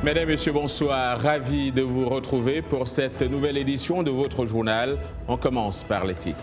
Mesdames, Messieurs, bonsoir. Ravi de vous retrouver pour cette nouvelle édition de votre journal. On commence par les titres.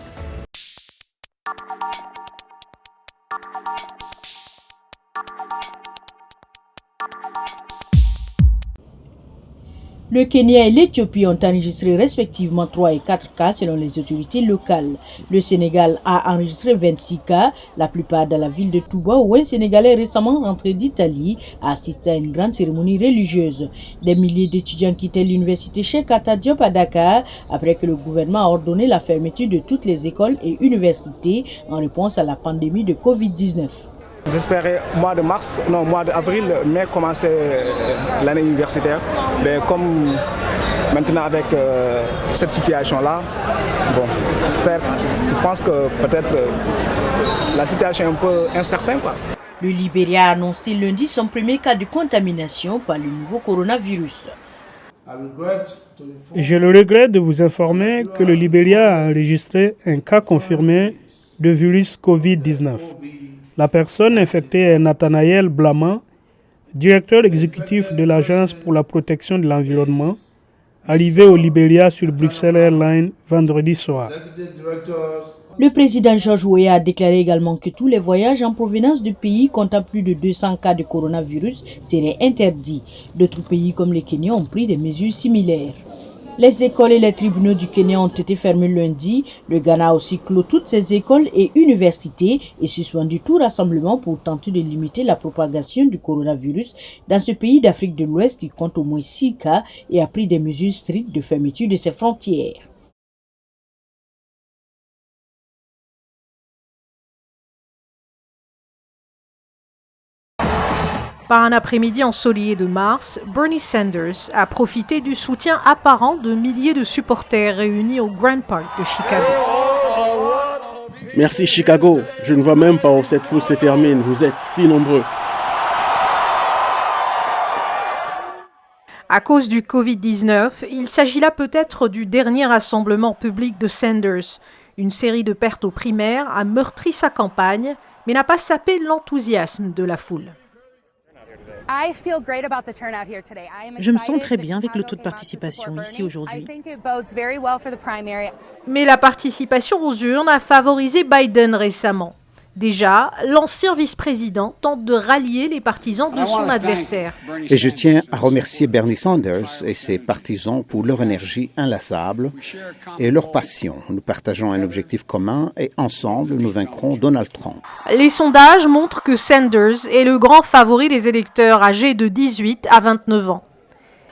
Le Kenya et l'Éthiopie ont enregistré respectivement 3 et 4 cas selon les autorités locales. Le Sénégal a enregistré 26 cas, la plupart dans la ville de Touba, où un Sénégalais récemment rentré d'Italie a assisté à une grande cérémonie religieuse. Des milliers d'étudiants quittaient l'université Cheikh Anta Diop à Dakar après que le gouvernement a ordonné la fermeture de toutes les écoles et universités en réponse à la pandémie de Covid-19. J'espérais mois d'avril, mai commencer l'année universitaire. Mais comme maintenant avec cette situation-là, je pense que peut-être la situation est un peu incertaine, quoi. Le Libéria a annoncé lundi son premier cas de contamination par le nouveau coronavirus. J'ai le regret de vous informer que le Libéria a enregistré un cas confirmé de virus Covid-19. La personne infectée est Nathanaël Blama, directeur exécutif de l'Agence pour la protection de l'environnement, arrivé au Libéria sur Bruxelles Airlines vendredi soir. Le président George Weah a déclaré également que tous les voyages en provenance de pays comptant plus de 200 cas de coronavirus seraient interdits. D'autres pays comme le Kenya ont pris des mesures similaires. Les écoles et les tribunaux du Kenya ont été fermés lundi. Le Ghana a aussi clos toutes ses écoles et universités et suspendu tout rassemblement pour tenter de limiter la propagation du coronavirus dans ce pays d'Afrique de l'Ouest qui compte au moins 6 cas et a pris des mesures strictes de fermeture de ses frontières. Par un après-midi ensoleillé de mars, Bernie Sanders a profité du soutien apparent de milliers de supporters réunis au Grand Park de Chicago. Merci Chicago, je ne vois même pas où cette foule se termine, vous êtes si nombreux. À cause du Covid-19, il s'agit là peut-être du dernier rassemblement public de Sanders. Une série de pertes aux primaires a meurtri sa campagne, mais n'a pas sapé l'enthousiasme de la foule. Je me sens très bien avec le taux de participation ici aujourd'hui. Mais la participation aux urnes a favorisé Biden récemment. Déjà, l'ancien vice-président tente de rallier les partisans de son adversaire. Et je tiens à remercier Bernie Sanders et ses partisans pour leur énergie inlassable et leur passion. Nous partageons un objectif commun et ensemble, nous vaincrons Donald Trump. Les sondages montrent que Sanders est le grand favori des électeurs âgés de 18 à 29 ans.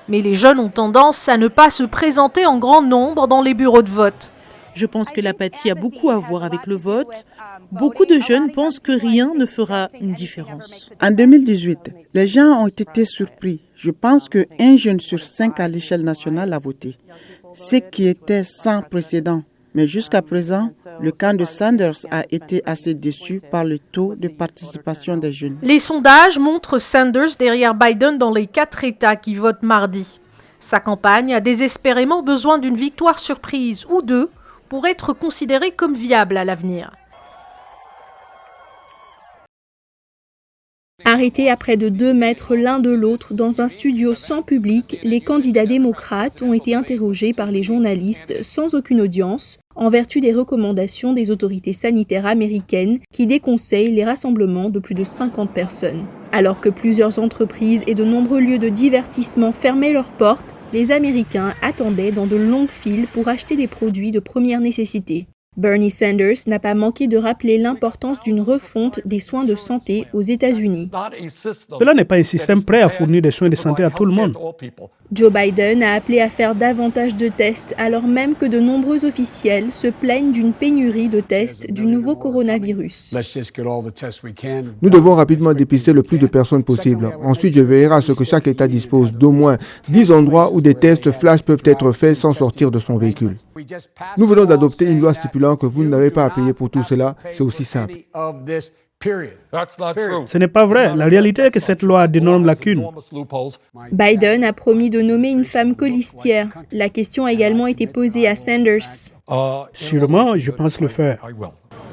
Mais les jeunes ont tendance à ne pas se présenter en grand nombre dans les bureaux de vote. Je pense que l'apathie a beaucoup à voir avec le vote. Beaucoup de jeunes pensent que rien ne fera une différence. En 2018, les gens ont été surpris. Je pense qu'un jeune sur 5 à l'échelle nationale a voté, ce qui était sans précédent. Mais jusqu'à présent, le camp de Sanders a été assez déçu par le taux de participation des jeunes. Les sondages montrent Sanders derrière Biden dans les 4 États qui votent mardi. Sa campagne a désespérément besoin d'une victoire surprise ou deux pour être considérée comme viable à l'avenir. Arrêtés à près de 2 mètres l'un de l'autre dans un studio sans public, les candidats démocrates ont été interrogés par les journalistes sans aucune audience, en vertu des recommandations des autorités sanitaires américaines qui déconseillent les rassemblements de plus de 50 personnes. Alors que plusieurs entreprises et de nombreux lieux de divertissement fermaient leurs portes, les Américains attendaient dans de longues files pour acheter des produits de première nécessité. Bernie Sanders n'a pas manqué de rappeler l'importance d'une refonte des soins de santé aux États-Unis. Cela n'est pas un système prêt à fournir des soins de santé à tout le monde. Joe Biden a appelé à faire davantage de tests alors même que de nombreux officiels se plaignent d'une pénurie de tests du nouveau coronavirus. Nous devons rapidement dépister le plus de personnes possible. Ensuite, je veillerai à ce que chaque État dispose d'au moins 10 endroits où des tests flash peuvent être faits sans sortir de son véhicule. Nous venons d'adopter une loi stipulant que vous n'avez pas à payer pour tout cela. C'est aussi simple. Ce n'est pas vrai. La réalité est que cette loi a d'énormes lacunes. Biden a promis de nommer une femme colistière. La question a également été posée à Sanders. Sûrement, je pense le faire.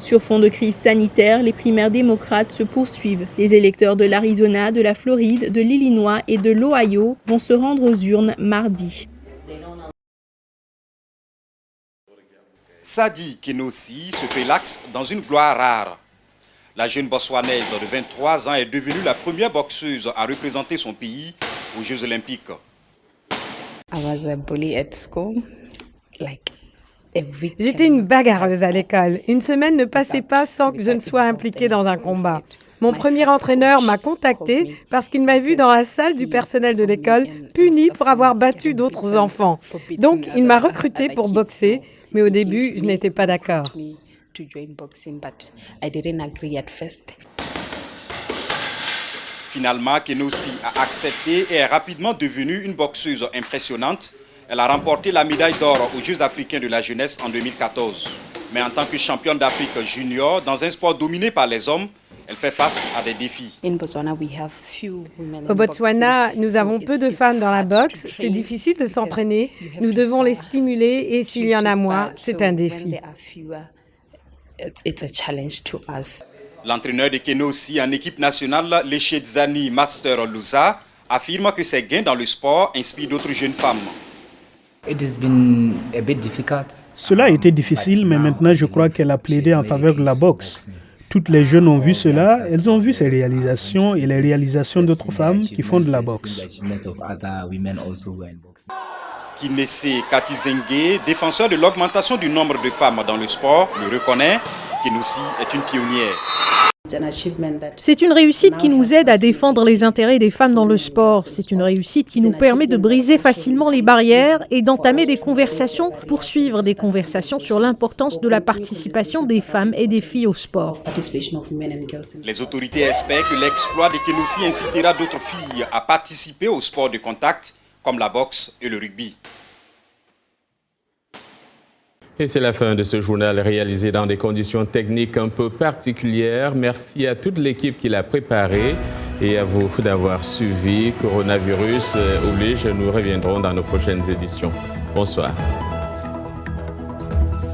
Sur fond de crise sanitaire, les primaires démocrates se poursuivent. Les électeurs de l'Arizona, de la Floride, de l'Illinois et de l'Ohio vont se rendre aux urnes mardi. Sadi Kenossi se prélaxe dans une gloire rare. La jeune Botswanaise de 23 ans est devenue la première boxeuse à représenter son pays aux Jeux Olympiques. J'étais une bagarreuse à l'école. Une semaine ne passait pas sans que je ne sois impliquée dans un combat. Mon premier entraîneur m'a contacté parce qu'il m'a vu dans la salle du personnel de l'école puni pour avoir battu d'autres enfants. Donc, il m'a recrutée pour boxer, mais au début, je n'étais pas d'accord. Finalement, Kenossi a accepté et est rapidement devenue une boxeuse impressionnante. Elle a remporté la médaille d'or aux Jeux africains de la jeunesse en 2014. Mais en tant que championne d'Afrique junior, dans un sport dominé par les hommes, elle fait face à des défis. Au Botswana, nous avons peu de femmes dans la boxe. C'est difficile de s'entraîner. Nous devons les stimuler et s'il y en a moins, c'est un défi. L'entraîneur de Kenossi en équipe nationale, Leshedzani Master Lusa, affirme que ses gains dans le sport inspirent d'autres jeunes femmes. Cela a été difficile, mais maintenant je crois qu'elle a plaidé en faveur de la boxe. Toutes les jeunes ont vu cela, elles ont vu ses réalisations et les réalisations d'autres femmes qui font de la boxe. Kinese Katizenge, défenseur de l'augmentation du nombre de femmes dans le sport, le reconnaît. Kenossi est une pionnière. C'est une réussite qui nous aide à défendre les intérêts des femmes dans le sport. C'est une réussite qui nous permet de briser facilement les barrières et d'entamer des conversations, poursuivre des conversations sur l'importance de la participation des femmes et des filles au sport. Les autorités espèrent que l'exploit de Kenossi incitera d'autres filles à participer au sport de contact comme la boxe et le rugby. Et c'est la fin de ce journal réalisé dans des conditions techniques un peu particulières. Merci à toute l'équipe qui l'a préparé et à vous d'avoir suivi. Coronavirus oblige, nous reviendrons dans nos prochaines éditions. Bonsoir.